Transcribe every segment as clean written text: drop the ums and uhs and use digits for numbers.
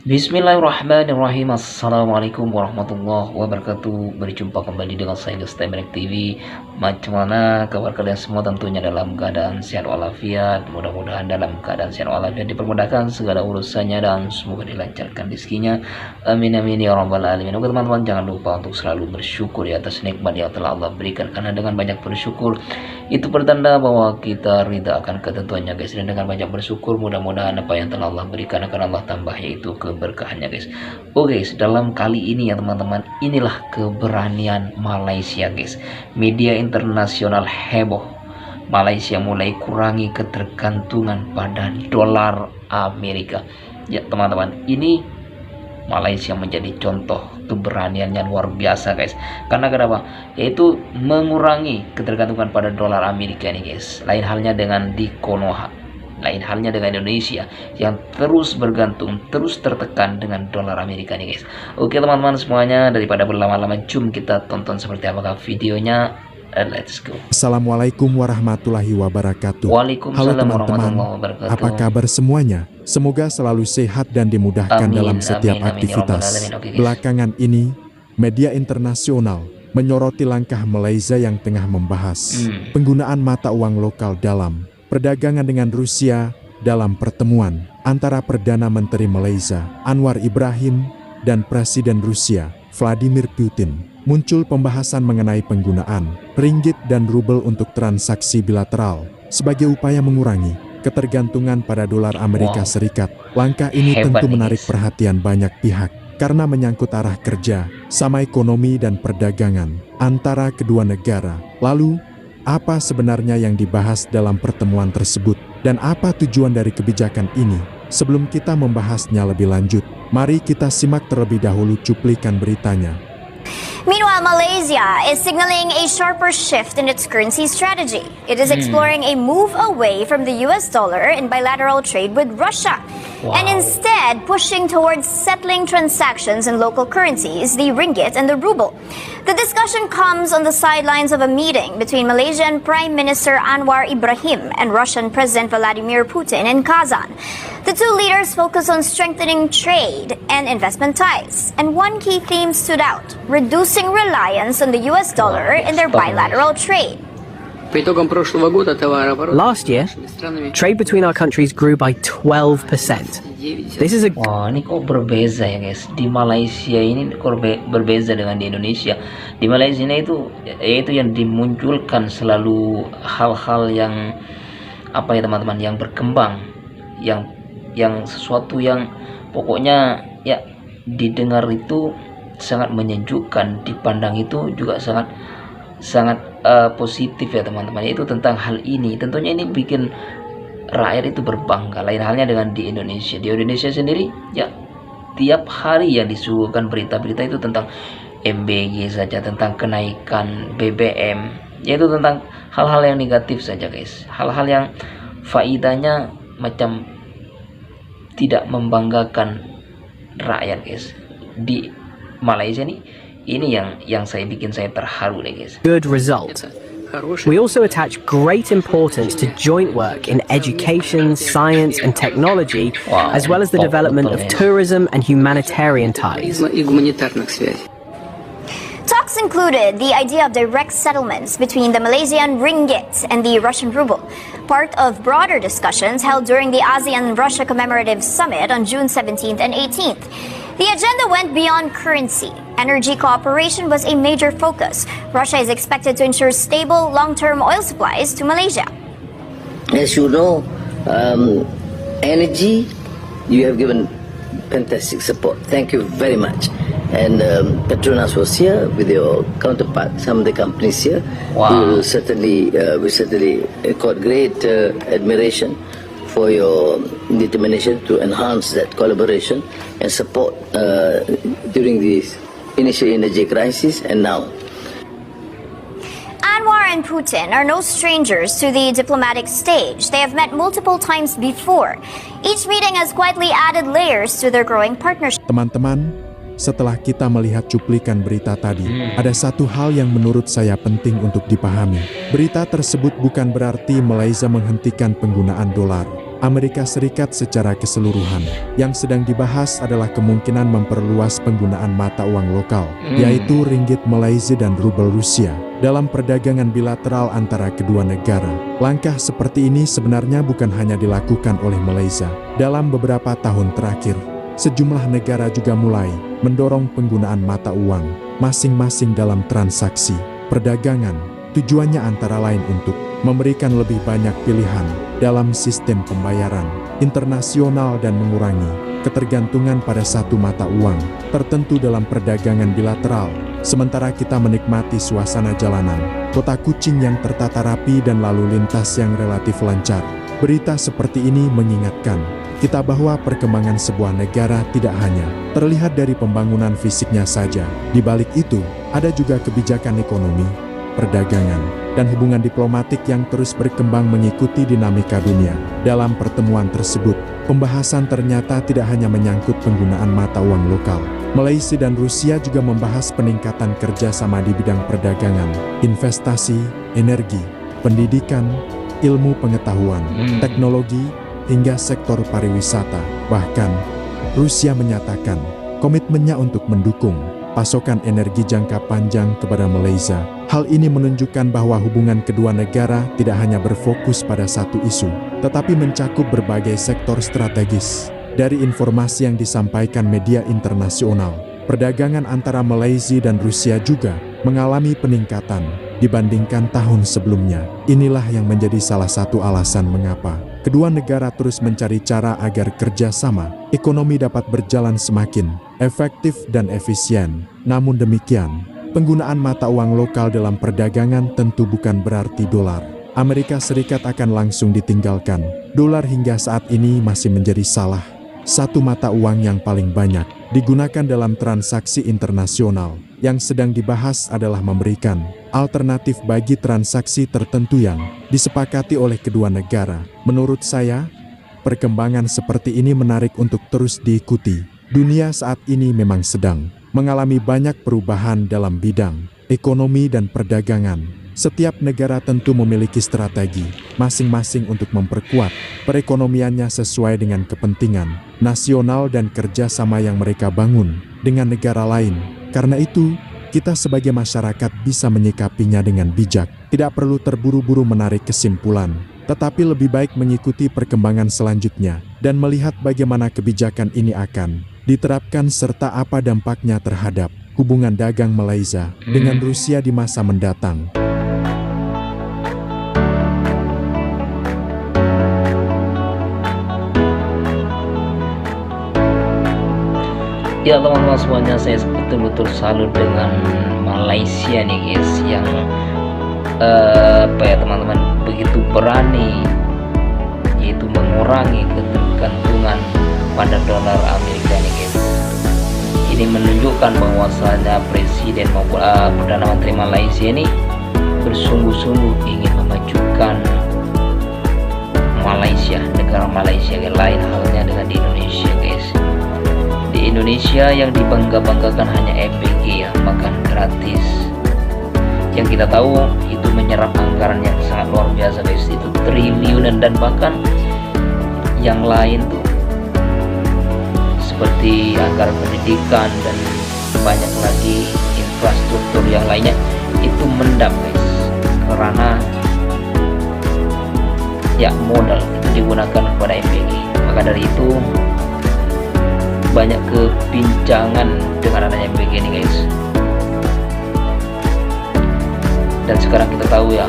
Bismillahirrahmanirrahim. Assalamualaikum warahmatullahi wabarakatuh. Berjumpa kembali dengan saya Gestemerek TV. Macam mana kabar kalian semua? Tentunya dalam keadaan sehat walafiat. Mudah-mudahan dalam keadaan sehat walafiat dipermudahkan segala urusannya dan semoga dilancarkan rezekinya. Amin amin ya rabbal alamin. Oke teman-teman, jangan lupa untuk selalu bersyukur di atas nikmat yang telah Allah berikan, karena dengan banyak bersyukur itu pertanda bahwa kita ridha akan ketentuannya guys. Dan dengan banyak bersyukur mudah-mudahan apa yang telah Allah berikan akan Allah tambah, yaitu keberkahannya guys. Oke guys, dalam kali ini ya teman-teman, inilah keberanian Malaysia guys. Media internasional heboh, Malaysia mulai kurangi ketergantungan pada dolar Amerika. Ya teman-teman, ini Malaysia menjadi contoh keberanian yang luar biasa guys. Karena kenapa? Yaitu mengurangi ketergantungan pada dolar Amerika ini guys. Lain halnya dengan di Konoha, lain halnya dengan Indonesia yang terus bergantung, terus tertekan dengan dolar Amerika nih guys. Oke teman-teman semuanya, daripada berlama-lama, jom kita tonton seperti apakah videonya. Let's go. Assalamualaikum warahmatullahi wabarakatuh. Waalaikumsalam Halo teman-teman, warahmatullahi wabarakatuh. apa kabar semuanya? Semoga selalu sehat dan dimudahkan Amin, dalam setiap amin, amin, ya aktivitas. rabbal alamin. Oke, guys. Belakangan ini, media internasional menyoroti langkah Malaysia yang tengah membahas penggunaan mata uang lokal dalam perdagangan dengan Rusia. Dalam pertemuan antara Perdana Menteri Malaysia Anwar Ibrahim dan Presiden Rusia Vladimir Putin, muncul pembahasan mengenai penggunaan ringgit dan rubel untuk transaksi bilateral sebagai upaya mengurangi ketergantungan pada dolar Amerika Serikat. Langkah ini Hebat tentu nih, menarik guys. perhatian banyak pihak karena menyangkut arah kerja sama ekonomi dan perdagangan antara kedua negara. Lalu, apa sebenarnya yang dibahas dalam pertemuan tersebut dan apa tujuan dari kebijakan ini? Sebelum kita membahasnya lebih lanjut, mari kita simak terlebih dahulu cuplikan beritanya. Meanwhile, Malaysia is signaling a sharper shift in its currency strategy. It is exploring a move away from the US dollar in bilateral trade with Russia, and instead pushing towards settling transactions in local currencies, the ringgit and the ruble. The discussion comes on the sidelines of a meeting between Malaysian Prime Minister Anwar Ibrahim and Russian President Vladimir Putin in Kazan. The two leaders focus on strengthening trade and investment ties, and one key theme stood out: reducing reliance on the US dollar in their bilateral trade. Last year, trade between our countries grew by 12%. This is a Wah, ini kok berbeza ya guys. Di Malaysia ini kok berbeza dengan di Indonesia. Di Malaysia ini itu yaitu yang dimunculkan selalu hal-hal yang apa ya teman-teman, yang berkembang, yang sesuatu yang pokoknya ya didengar itu sangat menyejukkan, dipandang itu juga sangat positif ya teman-teman. Itu tentang hal ini, tentunya ini bikin rakyat itu berbangga. Lain halnya dengan di Indonesia. Di Indonesia sendiri ya tiap hari yang disuguhkan berita-berita itu tentang MBG saja, tentang kenaikan BBM, yaitu tentang hal-hal yang negatif saja guys, hal-hal yang faedahnya macam tidak membanggakan rakyat guys. Di Malaysia ini yang bikin saya terharu nih guys. good result. We also attach great importance to joint work in education, science and technology, as well as the development of tourism and humanitarian ties. Talks included the idea of direct settlements between the Malaysian ringgit and the Russian ruble, part of broader discussions held during the ASEAN-Russia Commemorative Summit on June 17th and 18th. The agenda went beyond currency. Energy cooperation was a major focus. Russia is expected to ensure stable, long-term oil supplies to Malaysia. As you know, energy, you have given fantastic support. Thank you very much. And Petronas was here with your counterpart, some of the companies here. We certainly accord great admiration for your determination to enhance that collaboration and support during this initial energy crisis and now. Anwar and Putin are no strangers to the diplomatic stage. They have met multiple times before. Each meeting has quietly added layers to their growing partnership. Teman-teman, setelah kita melihat cuplikan berita tadi, ada satu hal yang menurut saya penting untuk dipahami. Berita tersebut bukan berarti Malaysia menghentikan penggunaan dolar. Amerika Serikat secara keseluruhan. Yang sedang dibahas adalah kemungkinan memperluas penggunaan mata uang lokal, yaitu ringgit Malaysia dan rubel Rusia, dalam perdagangan bilateral antara kedua negara. Langkah seperti ini sebenarnya bukan hanya dilakukan oleh Malaysia. Dalam beberapa tahun terakhir, sejumlah negara juga mulai mendorong penggunaan mata uang masing-masing dalam transaksi perdagangan. Tujuannya antara lain untuk memberikan lebih banyak pilihan dalam sistem pembayaran internasional dan mengurangi ketergantungan pada satu mata uang tertentu dalam perdagangan bilateral. Sementara kita menikmati suasana jalanan kota Kuching yang tertata rapi dan lalu lintas yang relatif lancar. Berita seperti ini mengingatkan kita bahwa perkembangan sebuah negara tidak hanya terlihat dari pembangunan fisiknya saja. Di balik itu, ada juga kebijakan ekonomi, perdagangan, dan hubungan diplomatik yang terus berkembang mengikuti dinamika dunia. Dalam pertemuan tersebut, pembahasan ternyata tidak hanya menyangkut penggunaan mata uang lokal. Malaysia dan Rusia juga membahas peningkatan kerjasama di bidang perdagangan, investasi, energi, pendidikan, ilmu pengetahuan, teknologi, hingga sektor pariwisata. Bahkan, Rusia menyatakan komitmennya untuk mendukung pasokan energi jangka panjang kepada Malaysia. Hal ini menunjukkan bahwa hubungan kedua negara tidak hanya berfokus pada satu isu, tetapi mencakup berbagai sektor strategis. Dari informasi yang disampaikan media internasional, perdagangan antara Malaysia dan Rusia juga mengalami peningkatan dibandingkan tahun sebelumnya. Inilah yang menjadi salah satu alasan mengapa kedua negara terus mencari cara agar kerjasama ekonomi dapat berjalan semakin efektif dan efisien. Namun demikian, penggunaan mata uang lokal dalam perdagangan tentu bukan berarti dolar Amerika Serikat akan langsung ditinggalkan. Dolar hingga saat ini masih menjadi salah satu mata uang yang paling banyak digunakan dalam transaksi internasional. Yang sedang dibahas adalah memberikan alternatif bagi transaksi tertentu yang disepakati oleh kedua negara. Menurut saya, perkembangan seperti ini menarik untuk terus diikuti. Dunia saat ini memang sedang mengalami banyak perubahan dalam bidang ekonomi dan perdagangan. Setiap negara tentu memiliki strategi masing-masing untuk memperkuat perekonomiannya sesuai dengan kepentingan nasional dan kerjasama yang mereka bangun dengan negara lain. Karena itu, kita sebagai masyarakat bisa menyikapinya dengan bijak. Tidak perlu terburu-buru menarik kesimpulan, tetapi lebih baik mengikuti perkembangan selanjutnya dan melihat bagaimana kebijakan ini akan diterapkan serta apa dampaknya terhadap hubungan dagang Malaysia dengan Rusia di masa mendatang. Ya teman-teman semuanya, saya betul-betul salut dengan Malaysia nih guys, yang teman-teman begitu berani yaitu mengurangi ketergantungan pada dolar Amerika nih guys. Ini menunjukkan bahwasanya Presiden maupun Perdana Menteri Malaysia ini bersungguh-sungguh ingin memajukan Malaysia, negara Malaysia. Lain halnya dengan di Indonesia guys. Di Indonesia yang dibangga-banggakan hanya MBG ya, makan gratis. Yang kita tahu itu menyerap anggaran yang sangat luar biasa guys, itu triliunan, dan bahkan yang lain tuh seperti anggaran pendidikan dan banyak lagi infrastruktur yang lainnya itu mendap guys, karena ya modal itu digunakan kepada MBG. Maka dari itu banyak kebincangan dengan adanya MBG ini guys. Dan sekarang kita tahu ya,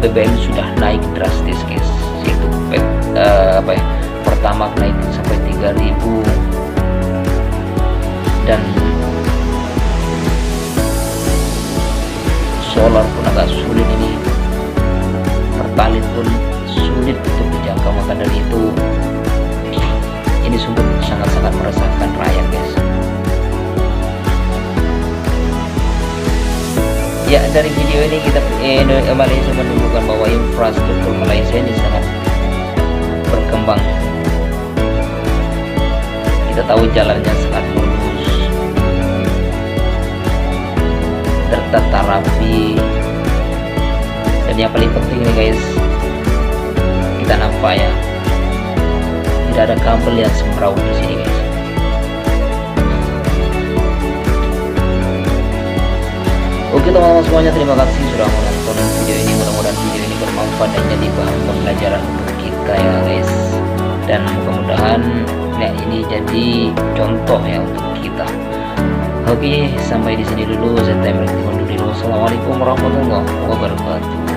BBM sudah naik drastis guys, yaitu pertama naik sampai 3.000, dan solar pun agak sulit ini, pertalite pun sulit untuk dijangkau. Maka dari itu ini sungguh sangat-sangat meresahkan rakyat guys. Ya, dari video ini kita Malaysia menunjukkan bahwa infrastruktur Malaysia ini sangat berkembang. Kita tahu jalannya sangat mulus, tertata rapi, dan yang paling penting nih guys, kita nampak ya tidak ada kabel yang semraut di sini guys. Oke teman-teman semuanya, terima kasih sudah menonton video ini. Mudah-mudahan video ini bermanfaat dan jadi bahan pembelajaran untuk kita ya guys. Dan mudah-mudahan ini jadi contoh ya untuk kita. Oke, sampai di sini dulu. Saya Temerik undur diri. Assalamualaikum warahmatullahi wabarakatuh.